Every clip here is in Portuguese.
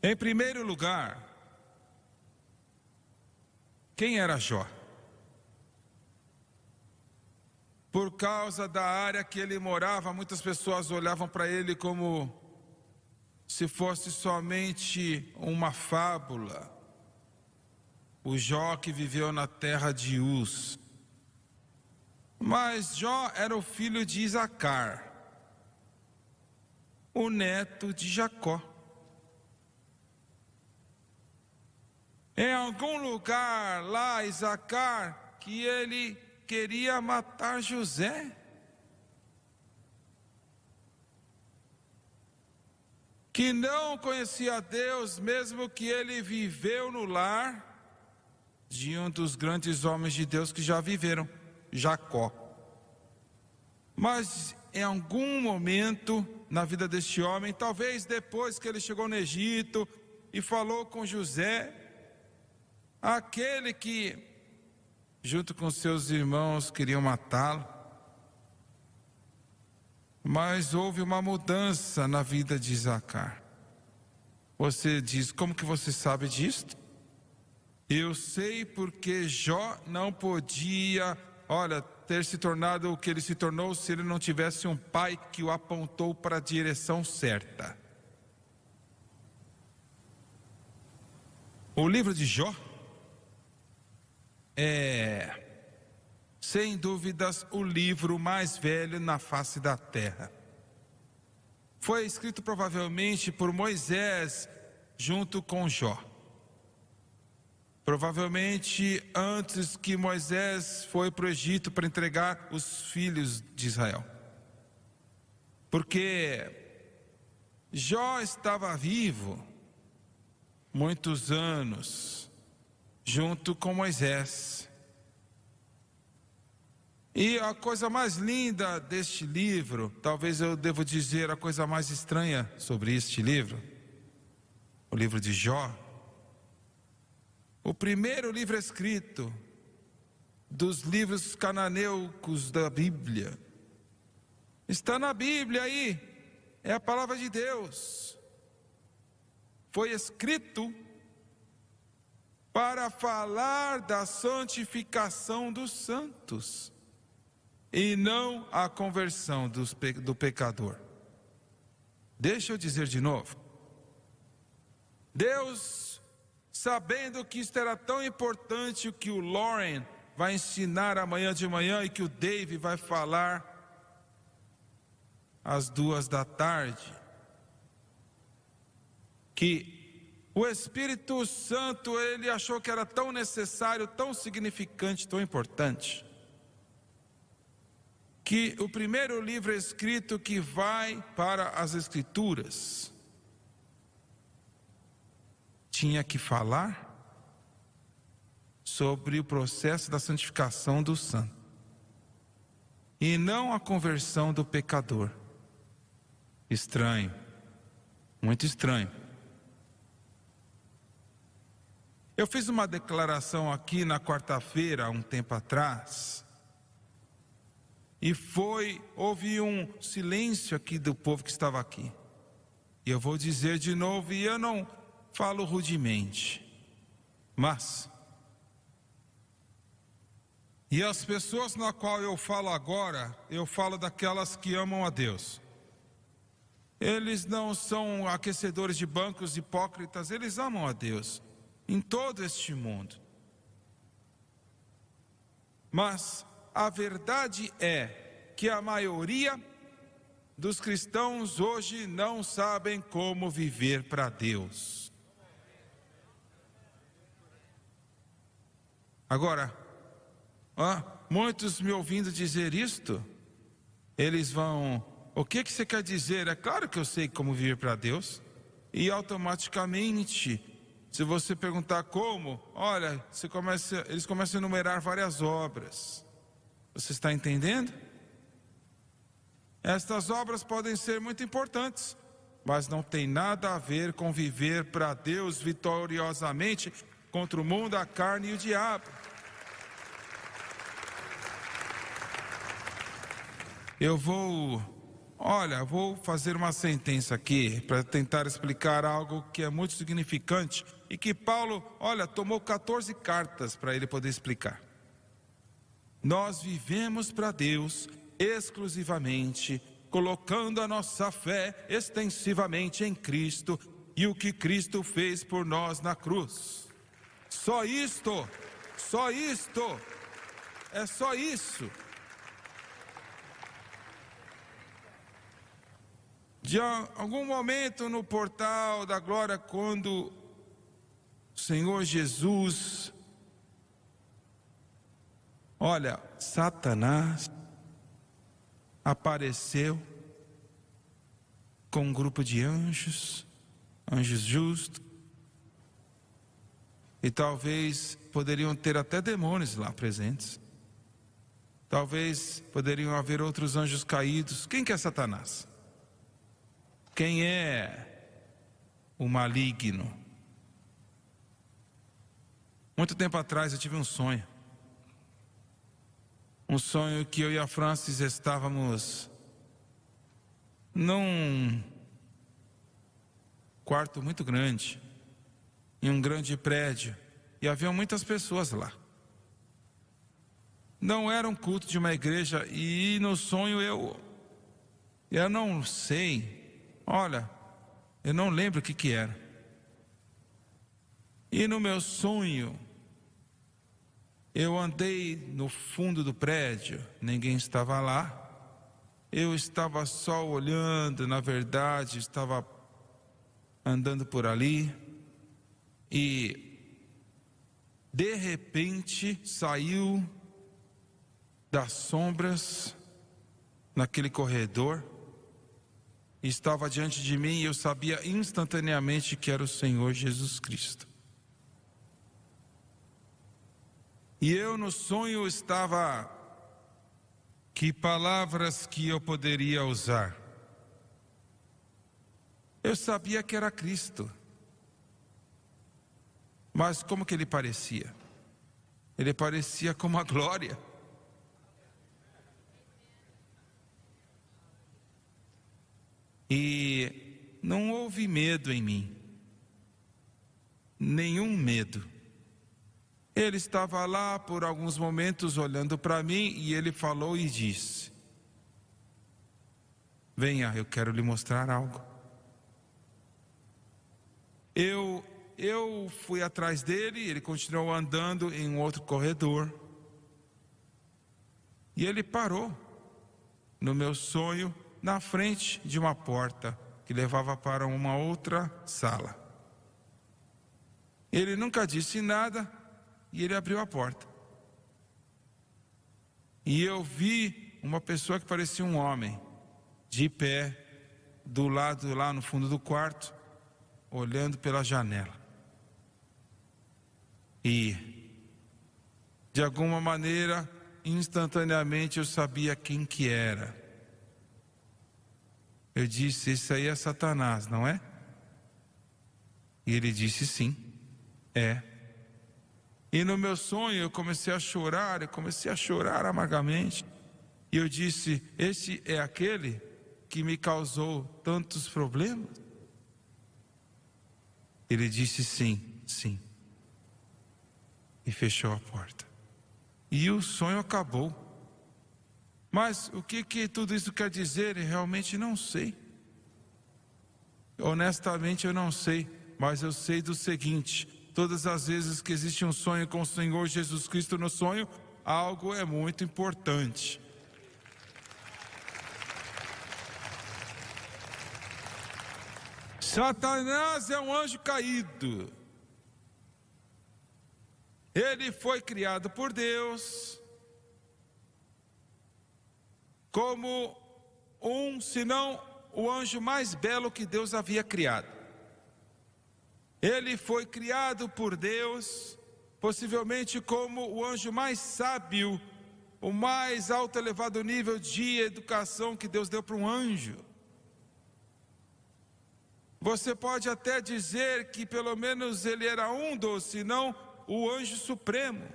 Em primeiro lugar, quem era Jó? Por causa da área que ele morava, muitas pessoas olhavam para ele como se fosse somente uma fábula. O Jó que viveu na terra de Uz. Mas Jó era o filho de Isacar, o neto de Jacó. Em algum lugar lá, Isacar, que ele queria matar José. Que não conhecia Deus, mesmo que ele viveu no lar de um dos grandes homens de Deus que já viveram, Jacó. Mas em algum momento na vida deste homem, talvez depois que ele chegou no Egito e falou com José, aquele que, junto com seus irmãos, queriam matá-lo. Mas houve uma mudança na vida de Isacar. Você diz, como que você sabe disto? Eu sei porque Jó não podia, ter se tornado o que ele se tornou se ele não tivesse um pai que o apontou para a direção certa. O livro de Jó é, sem dúvidas, o livro mais velho na face da terra. Foi escrito provavelmente por Moisés junto com Jó. Provavelmente antes que Moisés foi para o Egito para entregar os filhos de Israel. Porque Jó estava vivo muitos anos junto com Moisés. E a coisa mais linda deste livro, talvez eu devo dizer a coisa mais estranha sobre este livro, o livro de Jó, o primeiro livro escrito dos livros cananeus da Bíblia, está na Bíblia aí, é a palavra de Deus. Foi escrito para falar da santificação dos santos e não a conversão do pecador. Deixa eu dizer de novo. Deus, sabendo que isto era tão importante, o que o Lauren vai ensinar amanhã de manhã e que o Dave vai falar às 14h, que o Espírito Santo, ele achou que era tão necessário, tão significante, tão importante, que o primeiro livro escrito que vai para as Escrituras tinha que falar sobre o processo da santificação do santo e não a conversão do pecador. Estranho, muito estranho. Eu fiz uma declaração aqui na quarta-feira, há um tempo atrás, e houve um silêncio aqui do povo que estava aqui. E eu vou dizer de novo, e eu não falo rudemente, mas, e as pessoas na qual eu falo agora, eu falo daquelas que amam a Deus. Eles não são aquecedores de bancos hipócritas, eles amam a Deus em todo este mundo. Mas a verdade é que a maioria dos cristãos hoje não sabem como viver para Deus. Agora, muitos me ouvindo dizer isto, eles vão, o que você quer dizer? É claro que eu sei como viver para Deus. E automaticamente, se você perguntar como, eles começam a enumerar várias obras. Você está entendendo? Estas obras podem ser muito importantes, mas não tem nada a ver com viver para Deus vitoriosamente contra o mundo, a carne e o diabo. Olha, vou fazer uma sentença aqui para tentar explicar algo que é muito significante e que Paulo, olha, tomou 14 cartas para ele poder explicar. Nós vivemos para Deus exclusivamente, colocando a nossa fé extensivamente em Cristo e o que Cristo fez por nós na cruz. Só isto, é só isso. De algum momento no portal da glória, quando o Senhor Jesus, olha, Satanás apareceu com um grupo de anjos justos, e talvez poderiam ter até demônios lá presentes. Talvez poderiam haver outros anjos caídos. Quem que é Satanás? Quem é o maligno? Muito tempo atrás eu tive um sonho. Um sonho que eu e a Francis estávamos num quarto muito grande, em um grande prédio, e havia muitas pessoas lá. Não era um culto de uma igreja, e no sonho eu não sei. Olha, eu não lembro o que era. E no meu sonho, eu andei no fundo do prédio, ninguém estava lá. Eu estava só olhando, na verdade, estava andando por ali. E, de repente, saiu das sombras, naquele corredor, estava diante de mim e eu sabia instantaneamente que era o Senhor Jesus Cristo. E eu no sonho estava, que palavras que eu poderia usar? Eu sabia que era Cristo. Mas como que ele parecia? Ele parecia como a glória. E não houve medo em mim, nenhum medo. Ele estava lá por alguns momentos olhando para mim e ele falou e disse: venha, eu quero lhe mostrar algo. Eu fui atrás dele, ele continuou andando em um outro corredor. E ele parou no meu sonho, na frente de uma porta que levava para uma outra sala. Ele nunca disse nada e ele abriu a porta. E eu vi uma pessoa que parecia um homem, de pé, do lado lá no fundo do quarto, olhando pela janela. E, de alguma maneira, instantaneamente eu sabia quem que era. Eu disse: esse aí é Satanás, não é? E ele disse: sim, é. E no meu sonho eu comecei a chorar amargamente. E eu disse: esse é aquele que me causou tantos problemas? Ele disse: sim, sim. E fechou a porta. E o sonho acabou. Mas o que tudo isso quer dizer? Eu realmente não sei. Honestamente eu não sei. Mas eu sei do seguinte: todas as vezes que existe um sonho com o Senhor Jesus Cristo no sonho, algo é muito importante. Satanás é um anjo caído. Ele foi criado por Deus como se não o anjo mais belo que Deus havia criado. Ele foi criado por Deus, possivelmente como o anjo mais sábio, o mais alto elevado nível de educação que Deus deu para um anjo. Você pode até dizer que pelo menos ele era um dos, se não o anjo supremo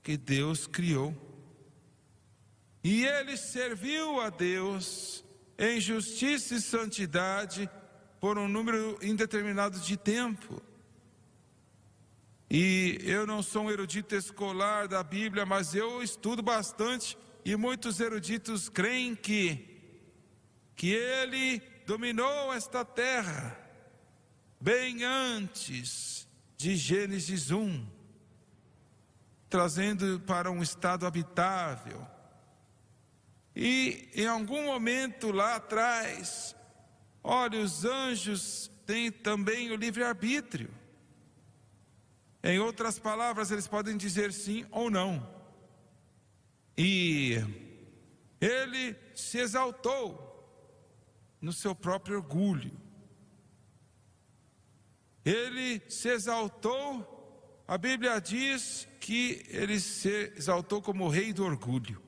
que Deus criou. E ele serviu a Deus em justiça e santidade por um número indeterminado de tempo. E eu não sou um erudito escolar da Bíblia, mas eu estudo bastante, e muitos eruditos creem que ele dominou esta terra bem antes de Gênesis 1, trazendo para um estado habitável. E em algum momento lá atrás, olha, os anjos têm também o livre-arbítrio. Em outras palavras, eles podem dizer sim ou não. E ele se exaltou no seu próprio orgulho. Ele se exaltou, a Bíblia diz que ele se exaltou como rei do orgulho.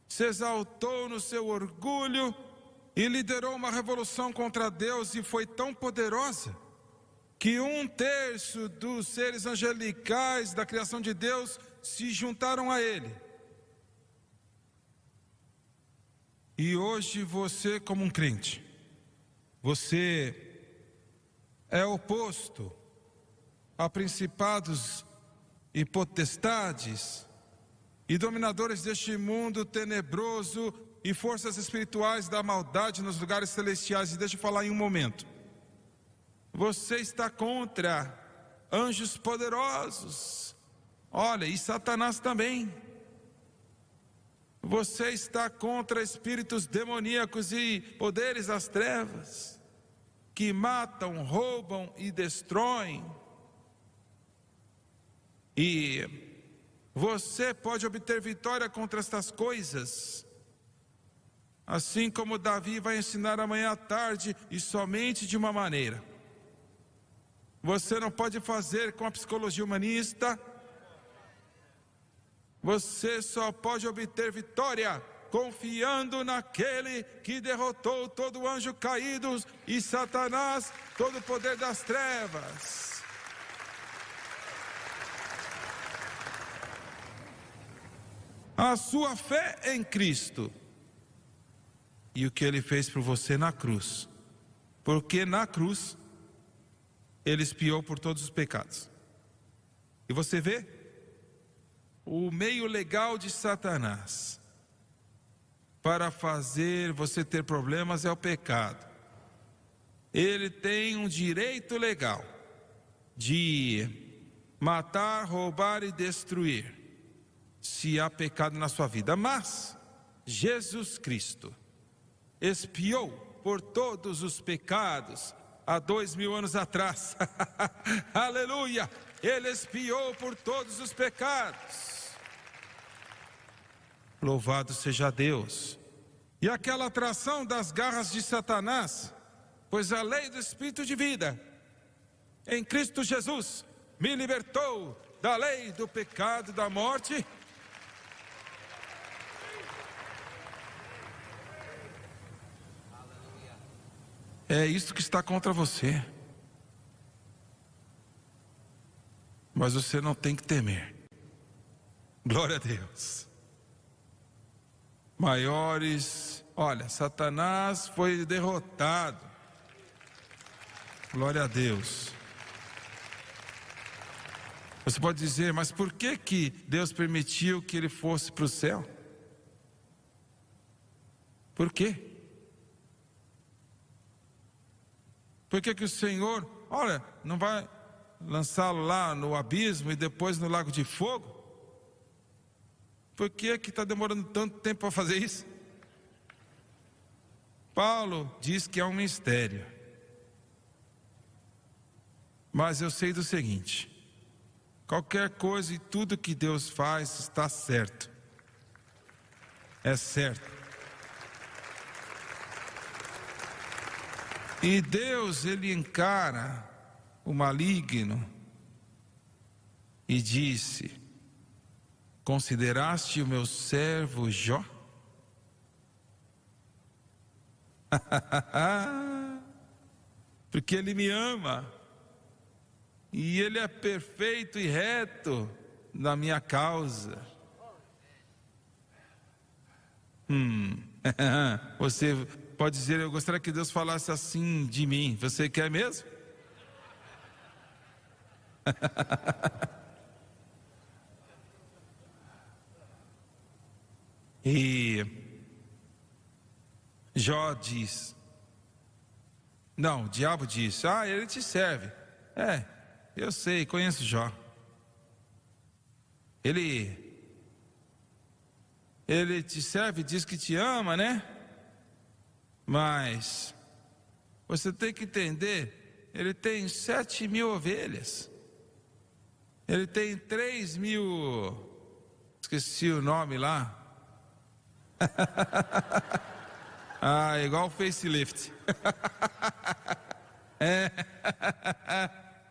Se exaltou no seu orgulho e liderou uma revolução contra Deus, e foi tão poderosa que 1/3 dos seres angelicais da criação de Deus se juntaram a ele. E hoje você, como um crente, você é oposto a principados e potestades e dominadores deste mundo tenebroso e forças espirituais da maldade nos lugares celestiais. E deixa eu falar em um momento. Você está contra anjos poderosos. Olha, e Satanás também. Você está contra espíritos demoníacos e poderes das trevas, que matam, roubam e destroem. E você pode obter vitória contra estas coisas, assim como Davi vai ensinar amanhã à tarde, e somente de uma maneira. Você não pode fazer com a psicologia humanista. Você só pode obter vitória confiando naquele que derrotou todo anjo caído e Satanás, todo o poder das trevas. A sua fé em Cristo e o que Ele fez por você na cruz, porque na cruz Ele expiou por todos os pecados. E você vê, o meio legal de Satanás para fazer você ter problemas é o pecado. Ele tem um direito legal de matar, roubar e destruir, se há pecado na sua vida. Mas Jesus Cristo expiou por todos os pecados há 2000 anos atrás. Aleluia! Ele expiou por todos os pecados. Louvado seja Deus. E aquela atração das garras de Satanás, pois a lei do Espírito de vida em Cristo Jesus me libertou da lei do pecado e da morte. É isso que está contra você. Mas você não tem que temer. Glória a Deus. Maiores, olha, Satanás foi derrotado. Glória a Deus. Você pode dizer, mas por que Deus permitiu que ele fosse para o céu? Por quê? Por que o Senhor, olha, não vai lançá-lo lá no abismo e depois no lago de fogo? Por que está demorando tanto tempo para fazer isso? Paulo diz que é um mistério. Mas eu sei do seguinte: qualquer coisa e tudo que Deus faz está certo. É certo. E Deus, ele encara o maligno e disse: consideraste o meu servo Jó? Porque ele me ama e ele é perfeito e reto na minha causa. Você pode dizer: eu gostaria que Deus falasse assim de mim. Você quer mesmo? E Jó diz, não, o diabo disse: ele te serve. Eu sei, conheço Jó. Ele te serve, diz que te ama, né? Mas você tem que entender, ele tem 7.000 ovelhas. Ele tem 3.000, esqueci o nome lá. Igual o facelift.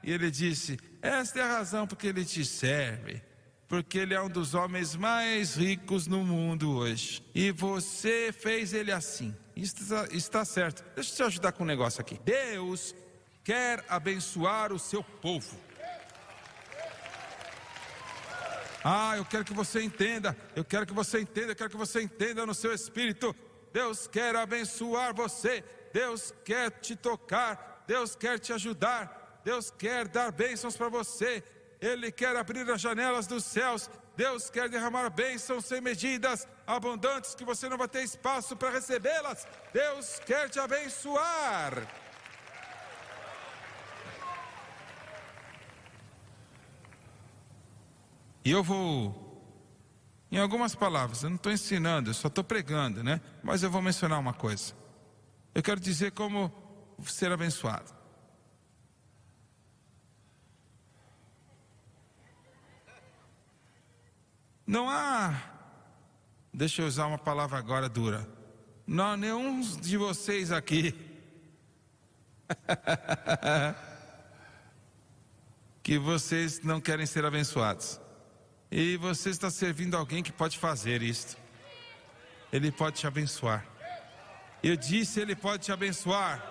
E ele disse: esta é a razão porque ele te serve, porque ele é um dos homens mais ricos no mundo hoje, e você fez ele assim. Isso está certo. Deixa eu te ajudar com um negócio aqui. Deus quer abençoar o seu povo. Eu quero que você entenda, eu quero que você entenda no seu espírito. Deus quer abençoar você, Deus quer te tocar, Deus quer te ajudar, Deus quer dar bênçãos para você. Ele quer abrir as janelas dos céus, Deus quer derramar bênçãos sem medidas, abundantes, que você não vai ter espaço para recebê-las. Deus quer te abençoar. E eu vou, em algumas palavras, eu não estou ensinando, eu só estou pregando, né? Mas eu vou mencionar uma coisa. Eu quero dizer como ser abençoado. Não há, deixa eu usar uma palavra agora dura, não há nenhum de vocês aqui que vocês não querem ser abençoados. E você está servindo alguém que pode fazer isto. Ele pode te abençoar. Eu disse, ele pode te abençoar.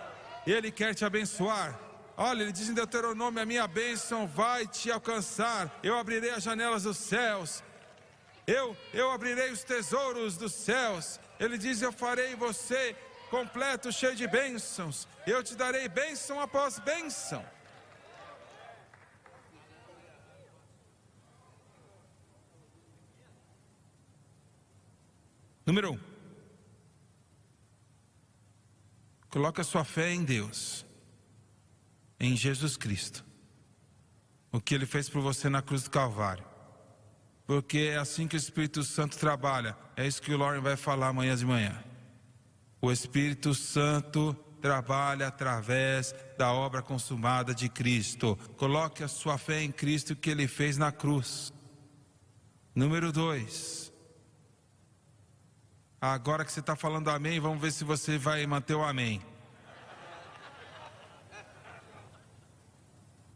Ele quer te abençoar. Olha, ele diz em Deuteronômio: a minha bênção vai te alcançar. Eu abrirei as janelas dos céus. Eu abrirei os tesouros dos céus. Ele diz: eu farei você completo, cheio de bênçãos. Eu te darei bênção após bênção. Número 1. Coloque a sua fé em Deus, em Jesus Cristo, o que Ele fez por você na cruz do Calvário. Porque é assim que o Espírito Santo trabalha. É isso que o Lauren vai falar amanhã de manhã. O Espírito Santo trabalha através da obra consumada de Cristo. Coloque a sua fé em Cristo, que Ele fez na cruz. Número 2. Agora que você está falando amém, vamos ver se você vai manter o amém.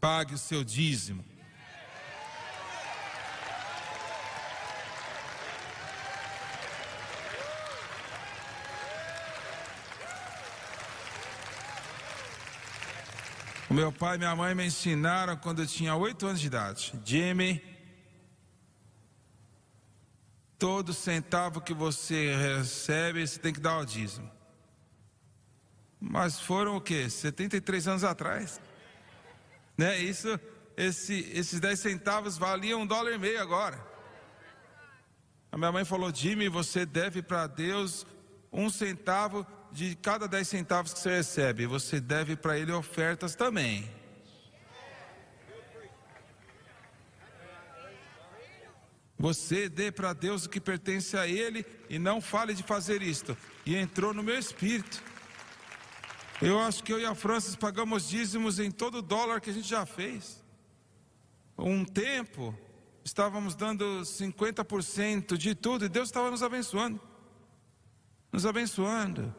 Pague o seu dízimo. O meu pai e minha mãe me ensinaram quando eu tinha 8 anos de idade: Jimmy, todo centavo que você recebe, você tem que dar ao dízimo. Mas foram o quê? 73 anos atrás, né? Esses 10 centavos valiam $1,50 agora. A minha mãe falou: Jimmy, você deve para Deus 1 centavo de cada 10 centavos que você recebe. Você deve para Ele ofertas também. Você dê para Deus o que pertence a Ele e não fale de fazer isto. E entrou no meu espírito. Eu acho que eu e a Francis pagamos dízimos em todo dólar que a gente já fez. Um tempo, estávamos dando 50% de tudo e Deus estava nos abençoando. Nos abençoando.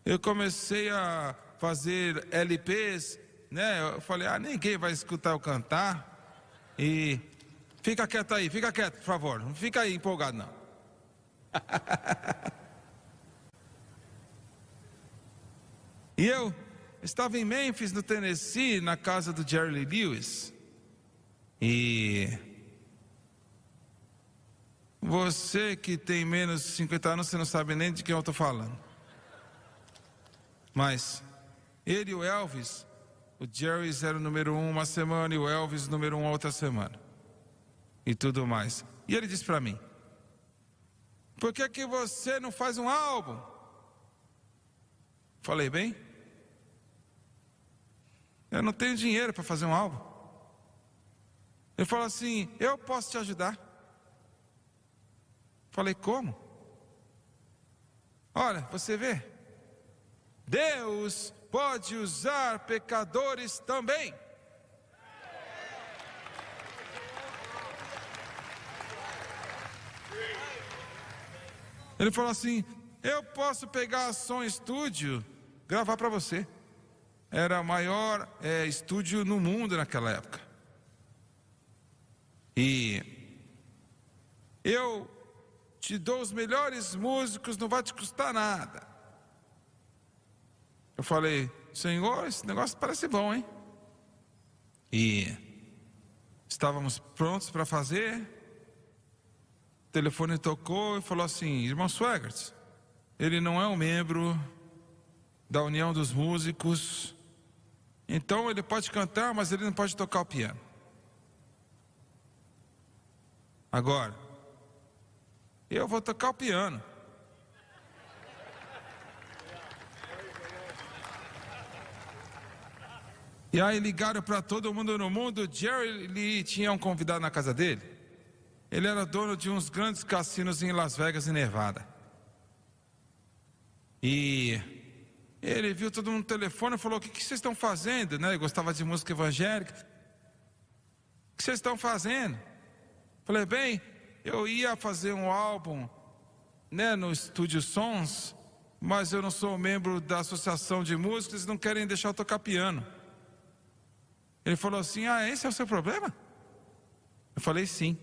Eu comecei a fazer LPs, né? Eu falei: ninguém vai escutar eu cantar. E fica quieto aí, fica quieto, por favor. Não fica aí empolgado, não. E eu estava em Memphis, no Tennessee, na casa do Jerry Lee Lewis. E você que tem menos de 50 anos, você não sabe nem de quem eu estou falando. Mas ele e o Elvis, o Jerry era o número 1 uma semana e o Elvis número 1 a outra semana. E tudo mais. E ele disse para mim: por que você não faz um álbum? Falei: bem, eu não tenho dinheiro para fazer um álbum. Ele falou assim: eu posso te ajudar. Falei: como? Olha, você vê, Deus pode usar pecadores também. Ele falou assim: eu posso pegar Som Estúdio, gravar para você. Era o maior estúdio no mundo naquela época. E eu te dou os melhores músicos, não vai te custar nada. Eu falei: Senhor, esse negócio parece bom, hein? E estávamos prontos para fazer. O telefone tocou e falou assim: irmão Swagert, ele não é um membro da União dos Músicos, então ele pode cantar, mas ele não pode tocar o piano. Agora, eu vou tocar o piano. E aí ligaram para todo mundo no mundo. O Jerry Lee tinha um convidado na casa dele. Ele era dono de uns grandes cassinos em Las Vegas e Nevada. E ele viu todo mundo no telefone e falou: o que vocês estão fazendo? Né? Ele gostava de música evangélica. O que vocês estão fazendo? Falei: bem, eu ia fazer um álbum, né, no Estúdio Sons, mas eu não sou membro da Associação de Músicos, eles não querem deixar eu tocar piano. Ele falou assim: ah, esse é o seu problema? Eu falei: sim.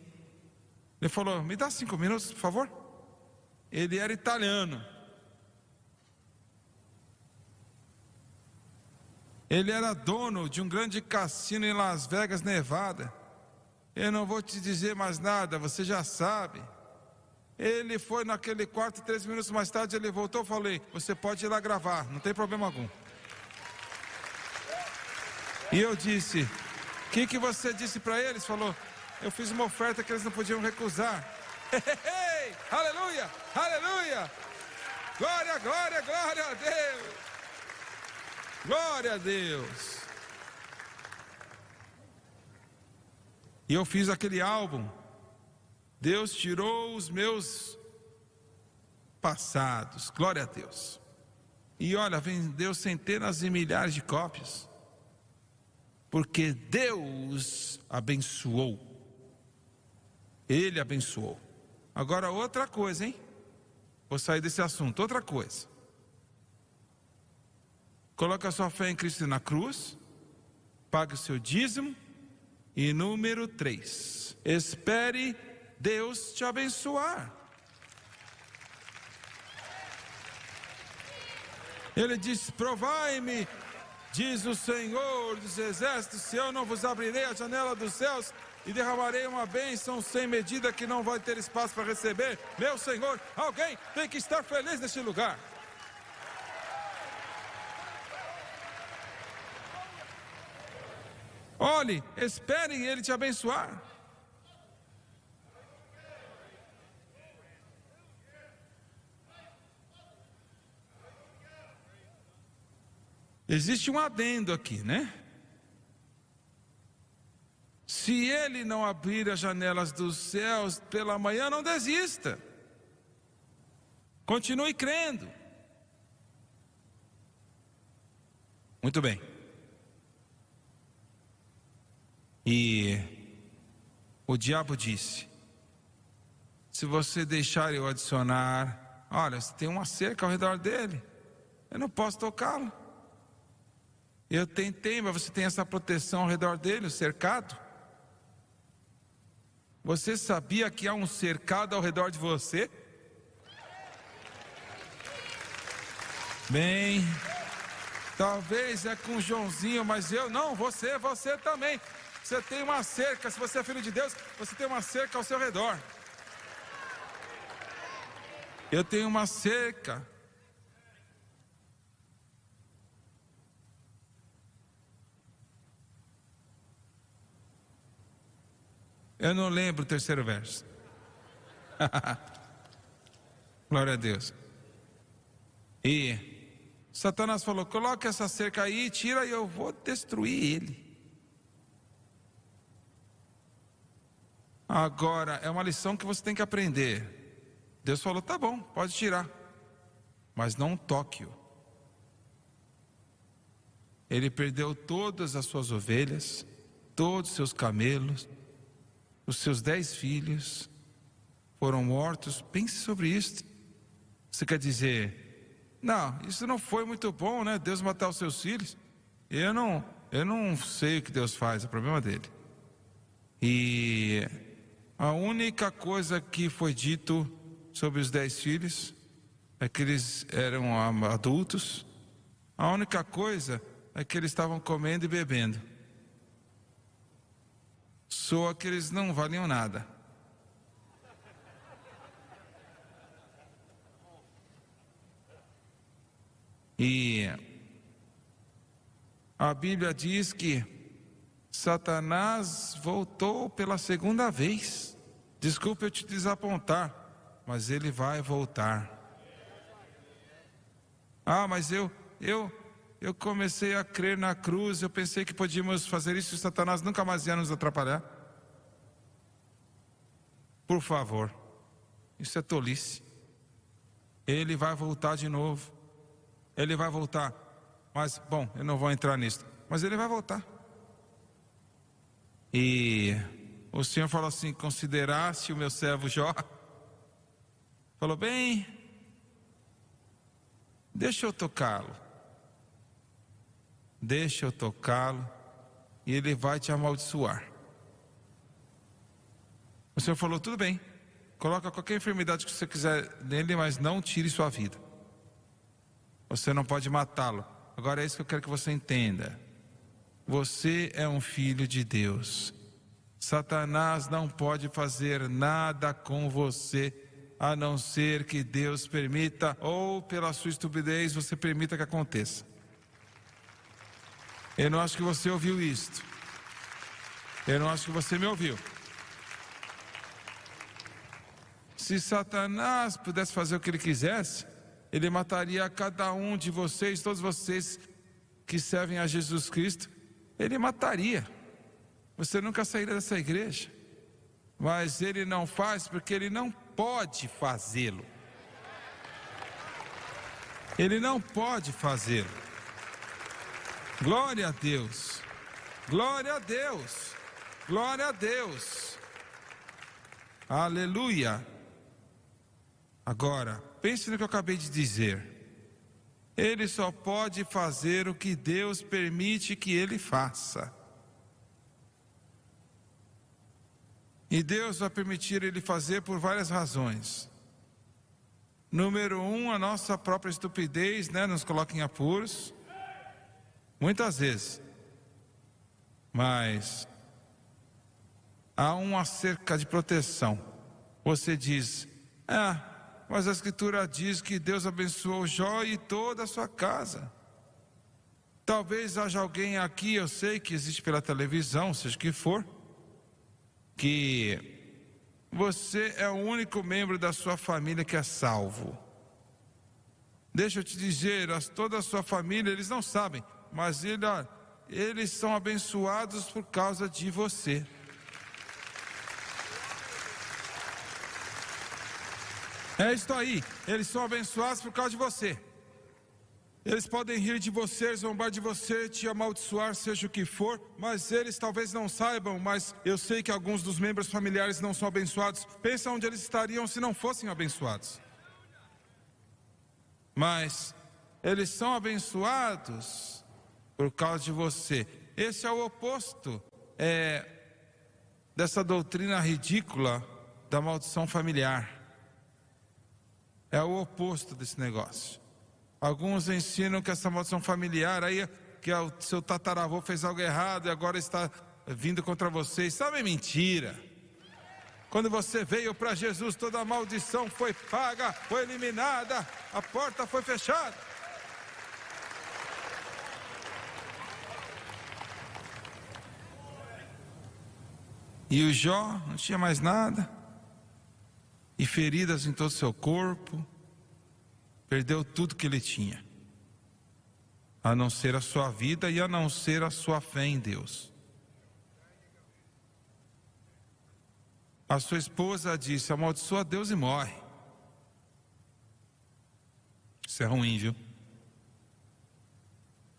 Ele falou: me dá 5 minutos, por favor. Ele era italiano. Ele era dono de um grande cassino em Las Vegas, Nevada. Eu não vou te dizer mais nada, você já sabe. Ele foi naquele quarto, 3 minutos mais tarde ele voltou. Eu falei: você pode ir lá gravar, não tem problema algum. E eu disse: o que você disse para eles? Falou: eu fiz uma oferta que eles não podiam recusar. Aleluia, aleluia, glória, glória, glória a Deus, glória a Deus. E eu fiz aquele álbum. Deus tirou os meus passados, glória a Deus. E olha, vendeu centenas e milhares de cópias. Porque Deus abençoou. Ele abençoou. Agora outra coisa, hein? Vou sair desse assunto, outra coisa. Coloque a sua fé em Cristo na cruz. Pague o seu dízimo. E número 3, espere Deus te abençoar. Ele diz: provai-me, diz o Senhor dos Exércitos, se eu não vos abrirei a janela dos céus e derramarei uma bênção sem medida que não vai ter espaço para receber. Meu Senhor, alguém tem que estar feliz neste lugar. Olhe, espere Ele te abençoar. Existe um adendo aqui, né? Se Ele não abrir as janelas dos céus pela manhã, não desista. Continue crendo. Muito bem. E o diabo disse: se você deixar eu adicionar, olha, você tem uma cerca ao redor dele, eu não posso tocá-lo. Eu tentei, mas você tem essa proteção ao redor dele, o cercado. Você sabia que há um cercado ao redor de você? Bem, talvez é com o Joãozinho, mas eu não, você também. Você tem uma cerca, se você é filho de Deus, você tem uma cerca ao seu redor. Eu tenho uma cerca. Eu não lembro o terceiro verso. Glória a Deus. E Satanás falou: coloque essa cerca aí, tira e eu vou destruir ele. Agora, é uma lição que você tem que aprender. Deus falou: tá bom, pode tirar, mas não toque-o. Ele perdeu todas as suas ovelhas, todos os seus camelos, os seus 10 filhos foram mortos. Pense sobre isso. Você quer dizer: não, isso não foi muito bom, né? Deus matar os seus filhos. Eu não sei o que Deus faz, é problema dele. E a única coisa que foi dito sobre os 10 filhos é que eles eram adultos. A única coisa é que eles estavam comendo e bebendo. Só que eles não valiam nada. E a Bíblia diz que Satanás voltou pela segunda vez. Desculpe eu te desapontar, mas ele vai voltar. Ah, mas eu comecei a crer na cruz, eu pensei que podíamos fazer isso e Satanás nunca mais ia nos atrapalhar. Por favor, isso é tolice. Ele vai voltar de novo. Ele vai voltar. Mas, bom, eu não vou entrar nisso. Mas ele vai voltar. E o Senhor falou assim: consideraste o meu servo Jó? Falou: bem, deixa eu tocá-lo. Deixa eu tocá-lo e ele vai te amaldiçoar. O Senhor falou: tudo bem, coloca qualquer enfermidade que você quiser nele, mas não tire sua vida. Você não pode matá-lo. Agora é isso que eu quero que você entenda. Você é um filho de Deus. Satanás não pode fazer nada com você, a não ser que Deus permita, ou pela sua estupidez você permita que aconteça. Eu não acho que você ouviu isto. Eu não acho que você me ouviu. Se Satanás pudesse fazer o que ele quisesse, ele mataria cada um de vocês, todos vocês que servem a Jesus Cristo, ele mataria. Você nunca sairia dessa igreja. Mas ele não faz porque ele não pode fazê-lo. Ele não pode fazê-lo. Glória a Deus. Glória a Deus. Glória a Deus. Aleluia. Agora, pense no que eu acabei de dizer. Ele só pode fazer o que Deus permite que ele faça. E Deus vai permitir ele fazer por várias razões. Número 1, a nossa própria estupidez, né, nos coloca em apuros. Muitas vezes. Mas há uma cerca de proteção. Você diz: mas a Escritura diz que Deus abençoou Jó e toda a sua casa. Talvez haja alguém aqui, eu sei que existe pela televisão, seja o que for, que você é o único membro da sua família que é salvo. Deixa eu te dizer, toda a sua família, eles não sabem, mas eles são abençoados por causa de você. É isso aí, eles são abençoados por causa de você. Eles podem rir de você, zombar de você, te amaldiçoar, seja o que for, mas eles talvez não saibam, mas eu sei que alguns dos membros familiares não são abençoados. Pensa onde eles estariam se não fossem abençoados. Mas eles são abençoados por causa de você. Esse é o oposto dessa doutrina ridícula da maldição familiar. É o oposto desse negócio. Alguns ensinam que essa maldição familiar aí, que o seu tataravô fez algo errado e agora está vindo contra você. Sabe, é mentira. Quando você veio para Jesus, toda a maldição foi paga, foi eliminada, a porta foi fechada. E o Jó não tinha mais nada, e feridas em todo o seu corpo, perdeu tudo que ele tinha, a não ser a sua vida e a não ser a sua fé em Deus. A sua esposa disse: amaldiçoa Deus e morre. Isso é ruim, viu?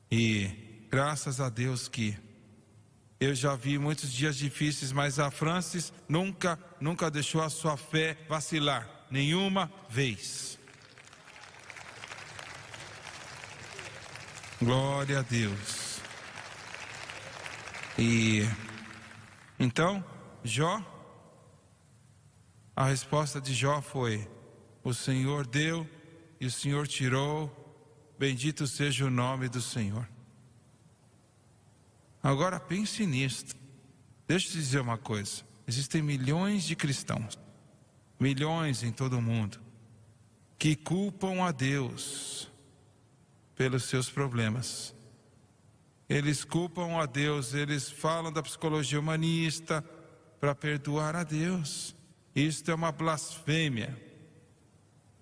E graças a Deus que eu já vi muitos dias difíceis, mas a Francis nunca deixou a sua fé vacilar, nenhuma vez. Glória a Deus. E então, Jó, a resposta de Jó foi: o Senhor deu e o Senhor tirou, bendito seja o nome do Senhor. Agora pense nisto. Deixa eu te dizer uma coisa: existem milhões de cristãos, milhões em todo o mundo, que culpam a Deus pelos seus problemas. Eles culpam a Deus, eles falam da psicologia humanista para perdoar a Deus. Isto é uma blasfêmia.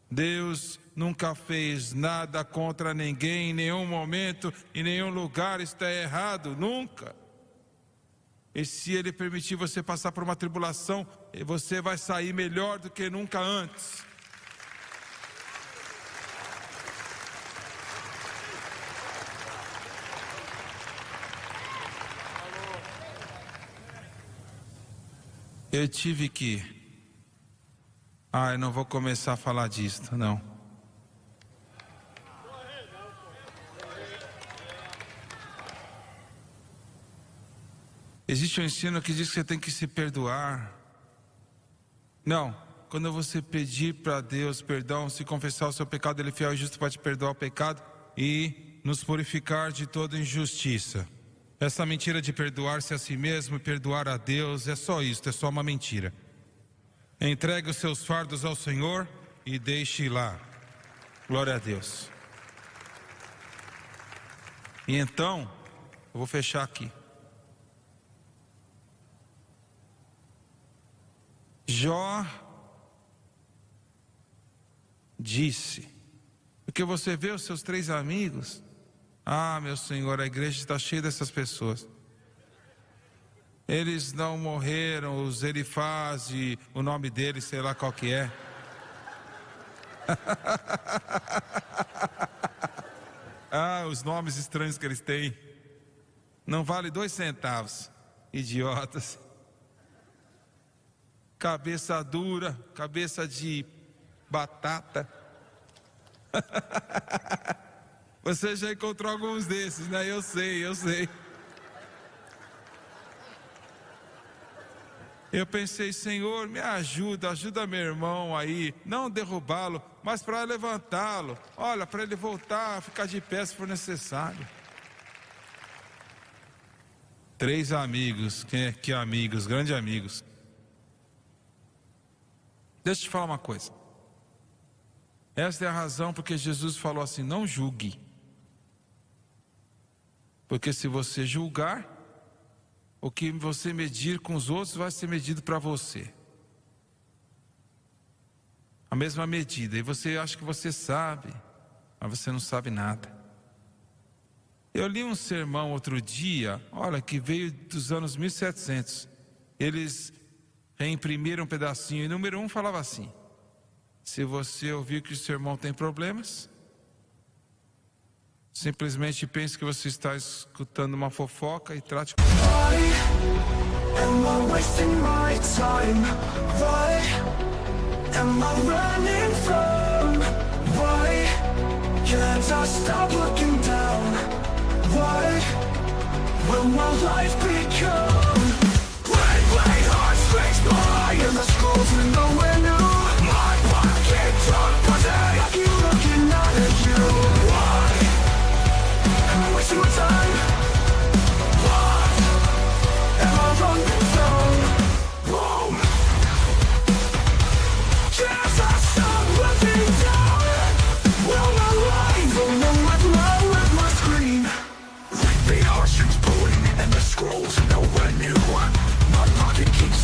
Deus nunca fez nada contra ninguém, em nenhum momento, em nenhum lugar. Está errado, nunca. E se Ele permitir você passar por uma tribulação, você vai sair melhor do que nunca antes. Eu tive que... eu não vou começar a falar disso, não. Existe um ensino que diz que você tem que se perdoar. Não, quando você pedir para Deus perdão, se confessar o seu pecado, Ele é fiel e justo para te perdoar o pecado e nos purificar de toda injustiça. Essa mentira de perdoar-se a si mesmo e perdoar a Deus é só isso, é só uma mentira. Entregue os seus fardos ao Senhor e deixe lá. Glória a Deus. E então, eu vou fechar aqui. Jó disse, porque você vê os seus 3 amigos, meu Senhor, a igreja está cheia dessas pessoas. Eles não morreram, os Elifaz, o nome deles, sei lá qual que é. Os nomes estranhos que eles têm. Não vale 2 centavos, idiotas. Cabeça dura, cabeça de batata. Você já encontrou alguns desses, né? Eu sei. Eu pensei, Senhor, me ajuda meu irmão aí, não derrubá-lo, mas para levantá-lo. Olha, para ele voltar a ficar de pé se for necessário. 3 amigos, que amigos, grandes amigos. Deixa eu te falar uma coisa. Esta é a razão porque Jesus falou assim: não julgue. Porque se você julgar, o que você medir com os outros vai ser medido para você. A mesma medida. E você acha que você sabe, mas você não sabe nada. Eu li um sermão outro dia, olha, que veio dos anos 1700. Eles reimprimiram um pedacinho e número 1 falava assim: se você ouvir que o seu irmão tem problemas, simplesmente pense que você está escutando uma fofoca e trate com... Am I wasting my time? Why am I running from? Why can't I stop looking down? Why will my life become? Great heartstrings by and the schools are nowhere new. My pocket drunk, but I keep looking out at you. Why am I wasting my time? What am I running from? Boom. Can't I stop looking down? Will my life go on with my screen? Like the heartstrings pulling and the scrolls are nowhere new. My pocket keeps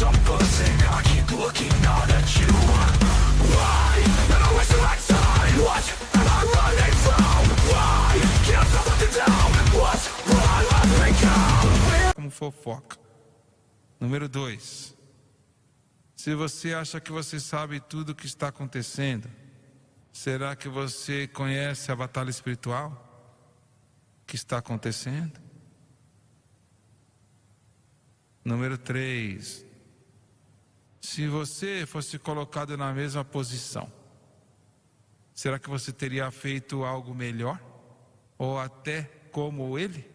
Como fofoca. Número 2. Se você acha que você sabe tudo o que está acontecendo, será que você conhece a batalha espiritual que está acontecendo? Número 3. Se você fosse colocado na mesma posição, será que você teria feito algo melhor? Ou até como ele?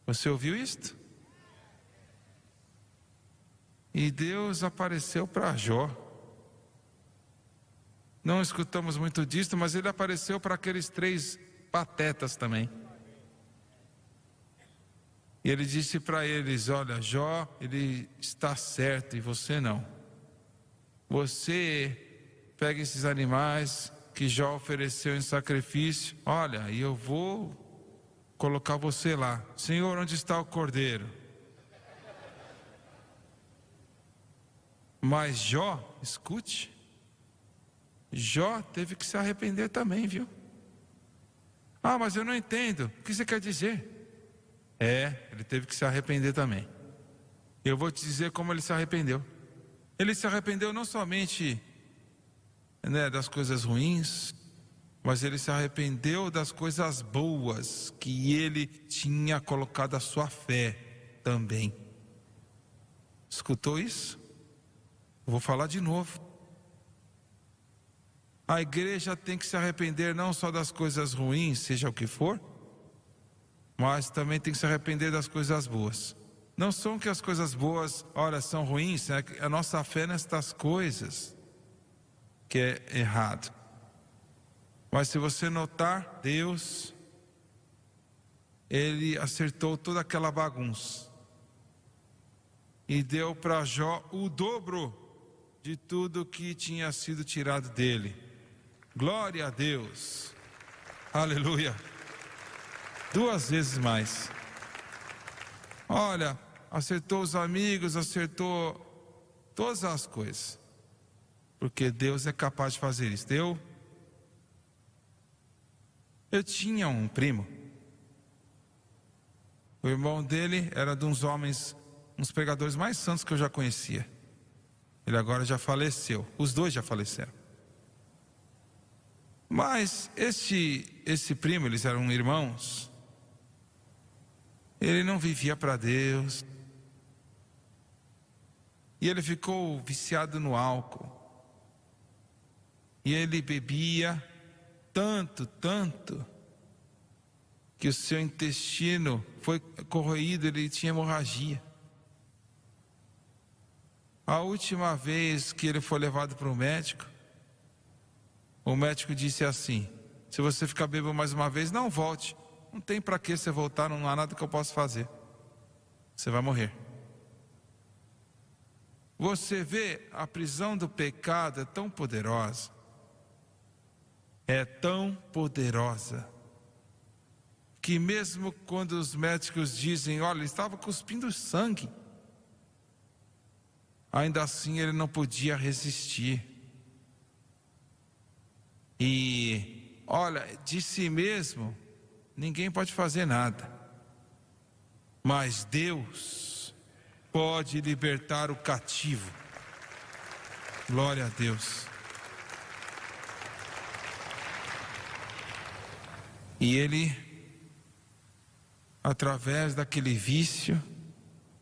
Você ouviu isto? E Deus apareceu para Jó. Não escutamos muito disso, mas ele apareceu para aqueles 3 patetas também. E ele disse para eles: olha, Jó, ele está certo e você não. Você pega esses animais que Jó ofereceu em sacrifício, olha, e eu vou colocar você lá. Senhor, onde está o cordeiro? Mas Jó, escute, Jó teve que se arrepender também, viu? Ah, mas eu não entendo, o que você quer dizer? Ele teve que se arrepender também. Eu vou te dizer como ele se arrependeu. Ele se arrependeu não somente, das coisas ruins, mas ele se arrependeu das coisas boas que ele tinha colocado a sua fé também. Escutou isso? Vou falar de novo. A igreja tem que se arrepender não só das coisas ruins, seja o que for, mas também tem que se arrepender das coisas boas. Não são que as coisas boas, ora, são ruins, é a nossa fé nestas coisas que é errado. Mas se você notar, Deus, Ele acertou toda aquela bagunça e deu para Jó o dobro de tudo que tinha sido tirado dele. Glória a Deus, aleluia. 2 vezes mais. Olha, acertou os amigos, acertou todas as coisas, porque Deus é capaz de fazer isso. Eu tinha um primo, o irmão dele era de uns homens, uns pregadores mais santos que eu já conhecia. Ele agora já faleceu, os 2 já faleceram. Mas esse primo, eles eram irmãos, ele não vivia para Deus, e ele ficou viciado no álcool, e ele bebia tanto, que o seu intestino foi corroído, ele tinha hemorragia. A última vez que ele foi levado para o médico disse assim: se você ficar bêbado mais uma vez, não volte. Não tem para que você voltar, não há nada que eu possa fazer. Você vai morrer. Você vê, a prisão do pecado é tão poderosa. É tão poderosa que mesmo quando os médicos dizem, olha, ele estava cuspindo sangue, ainda assim ele não podia resistir. E, olha, de si mesmo, ninguém pode fazer nada. Mas Deus pode libertar o cativo. Glória a Deus. E ele, através daquele vício,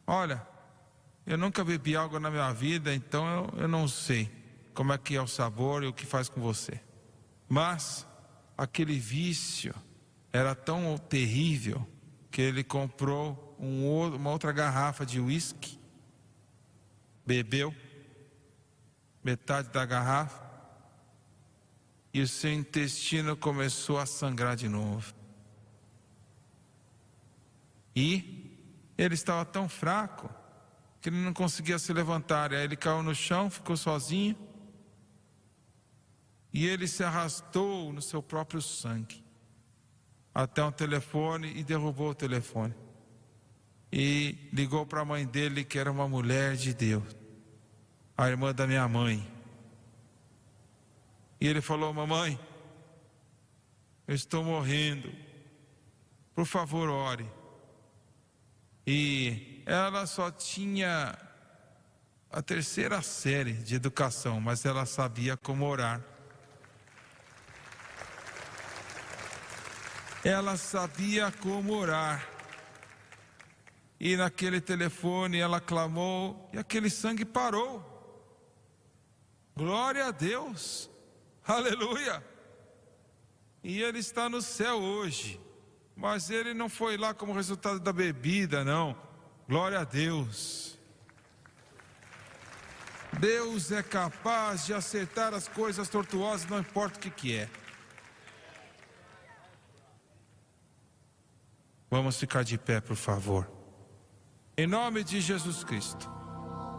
olha, eu nunca bebi algo na minha vida, então eu não sei como é que é o sabor e o que faz com você. Mas aquele vício era tão terrível que ele comprou uma outra garrafa de uísque, bebeu metade da garrafa e o seu intestino começou a sangrar de novo. E ele estava tão fraco que ele não conseguia se levantar. Aí ele caiu no chão, ficou sozinho e ele se arrastou no seu próprio sangue até um telefone e derrubou o telefone. e ligou para a mãe dele, que era uma mulher de Deus, a irmã da minha mãe. E ele falou: mamãe, eu estou morrendo, por favor ore. E ela só tinha a 3ª série de educação, mas ela sabia como orar. Ela sabia como orar. E naquele telefone ela clamou e aquele sangue parou. Glória a Deus. Aleluia. E ele está no céu hoje. Mas ele não foi lá como resultado da bebida, não. Glória a Deus. Deus é capaz de acertar as coisas tortuosas, não importa o que é. Vamos ficar de pé, por favor. Em nome de Jesus Cristo,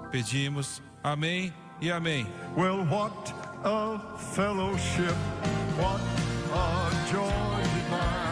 pedimos amém e amém. Well, what a fellowship, what a joy divine.